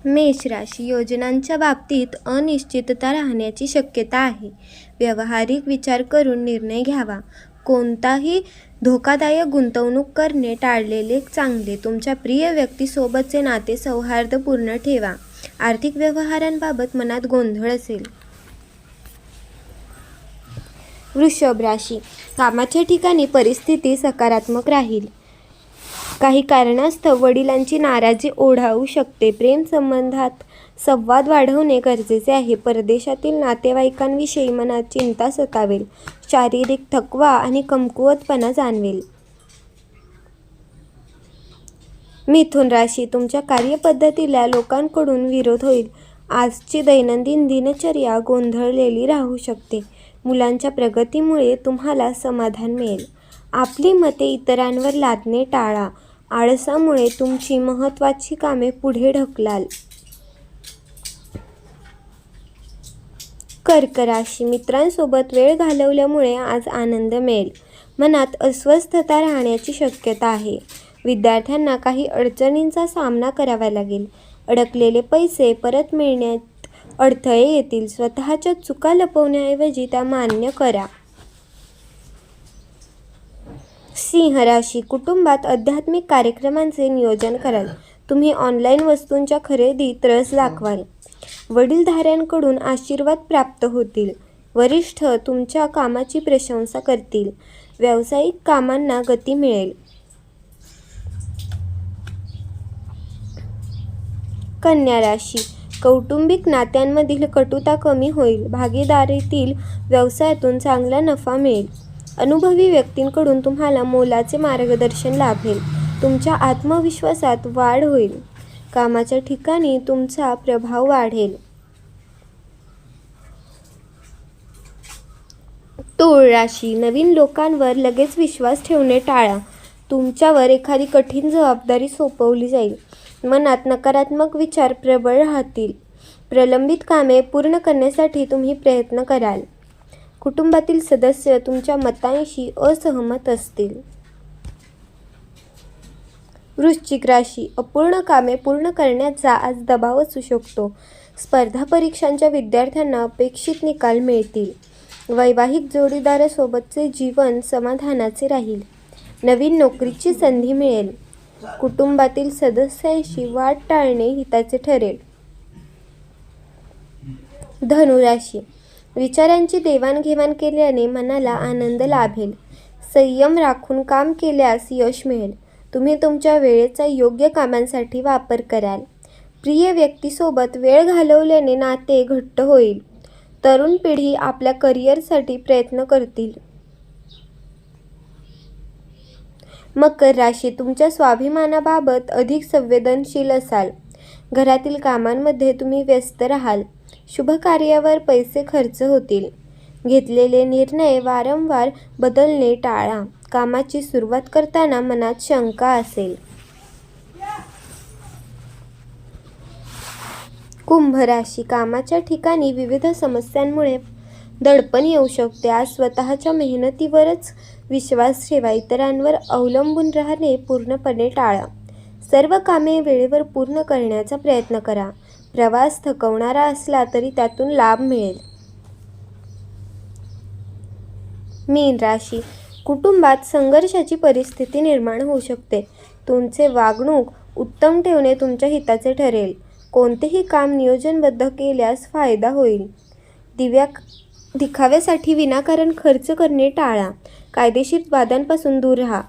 मेष राशी, योजनांच्या बाबतीत अनिश्चितता राहण्याची शक्यता आहे. व्यावहारिक विचार करून निर्णय घ्यावा. कोणताही धोकादायक गुंतवणूक करणे टाळलेले चांगले. तुमच्या प्रिय व्यक्तीसोबतचे नाते सौहार्दपूर्ण ठेवा. आर्थिक व्यवहारांबाबत मनात गोंधळ असेल. वृषभ राशी, कामाच्या ठिकाणी परिस्थिती सकारात्मक राहील. काही कारणास्तव वडिलांची नाराजी ओढावू शकते. प्रेम संबंधात संवाद वाढवणे गरजेचे आहे. परदेशातील नातेवाईकांविषयी मनात चिंता सतावेल. शारीरिक थकवा आणि कमकुवतपणा जाणवेल. मिथुन राशी, तुमच्या कार्यपद्धतीला लोकांकडून विरोध होईल. आजची दैनंदिन दिनचर्या गोंधळलेली राहू शकते. मुलांच्या प्रगतीमुळे तुम्हाला समाधान मिळेल. आपली मते इतरांवर लादणे टाळा. आळसामुळे तुमची महत्त्वाची कामे पुढे ढकलाल. कर्क राशी, मित्रांसोबत वेळ घालवल्यामुळे आज आनंद मिळेल. मनात अस्वस्थता राहण्याची शक्यता आहे. विद्यार्थ्यांना काही अडचणींचा सामना करावा लागेल. अडकलेले पैसे परत मिळण्यात अडथळे येतील. स्वतःच्या चुका लपवण्याऐवजी त्या मान्य करा. सिंह राशी, कुटुंबात आध्यात्मिक कार्यक्रमांचे नियोजन कराल. तुम्ही ऑनलाईन वस्तूंच्या खरेदीत रस दाखवाल. वडीलधाऱ्यांकडून आशीर्वाद प्राप्त होतील. वरिष्ठ तुमच्या कामाची प्रशंसा करतील. व्यावसायिक कामांना गती मिळेल. कन्या राशी, कौटुंबिक नात्यांमधील कटुता कमी होईल. भागीदारीतील व्यवसायातून चांगला नफा मिळेल. अनुभवी व्यक्तींकडून तुम्हाला मोलाचे मार्गदर्शन लाभेल. तुमच्या आत्मविश्वासात वाढ होईल. कामाच्या ठिकाणी तुमचा प्रभाव वाढेल. तूळ राशी, नवीन लोकांवर लगेच विश्वास ठेवणे टाळा. तुमच्यावर एखादी कठीण जबाबदारी सोपवली जाईल. मनात नकारात्मक विचार प्रबळ राहतील. प्रलंबित कामे पूर्ण करण्यासाठी तुम्ही प्रयत्न कराल. कुटुंबातील सदस्य तुमच्या मतांशी असहमत असतील. वृश्चिक राशी, अपूर्ण कामे पूर्ण करण्याचा आज दबाव असू शकतो. स्पर्धा परीक्षांच्या विद्यार्थ्यांना अपेक्षित निकाल मिळतील. वैवाहिक जोडीदारासोबतचे जीवन समाधानाचे राहील. नवीन नोकरीची संधी मिळेल. कुटुंबातील सदस्यांशी वाद टाळणे हिताचे ठरेल. धनु राशी, विचारांची देवाणघेवाण केल्याने मनाला आनंद लाभेल. संयम राखून काम केल्यास यश मिळेल. तुम्ही तुमच्या वेळेचा योग्य कामांसाठी वापर कराल. प्रिय व्यक्तीसोबत वेळ घालवल्याने नाते घट्ट होईल. तरुण पिढी आपल्या करिअरसाठी प्रयत्न करतील. मकर राशी, तुमच्या स्वाभिमानाबाबत अधिक संवेदनशील असाल. घरातील कामांमध्ये तुम्ही व्यस्त राहाल. शुभ कार्यावर पैसे खर्च होतील. घेतलेले निर्णय वारंवार बदलणे टाळा. कामाची सुरुवात करताना मनात शंका असेल. कुंभ राशी, कामाच्या ठिकाणी विविध समस्यांमुळे दडपण येऊ शकते. आज स्वतःच्या मेहनतीवरच विश्वास ठेवा. इतरांवर अवलंबून राहणे पूर्णपणे टाळा. सर्व कामे वेळेवर पूर्ण करण्याचा प्रयत्न करा. प्रवास थकवणारा असला तरी त्यातून लाभ मिळेल. मीन राशी, कुटुंबात संघर्षाची परिस्थिती निर्माण होऊ शकते. तुमचे वागणूक उत्तम ठेवणे तुमच्या हिताचे ठरेल. कोणतेही काम नियोजनबद्ध केल्यास फायदा होईल. दिखाव्यासाठी विनाकारण खर्च करणे टाळा. कायदेशीर वादांपासून दूर राहा.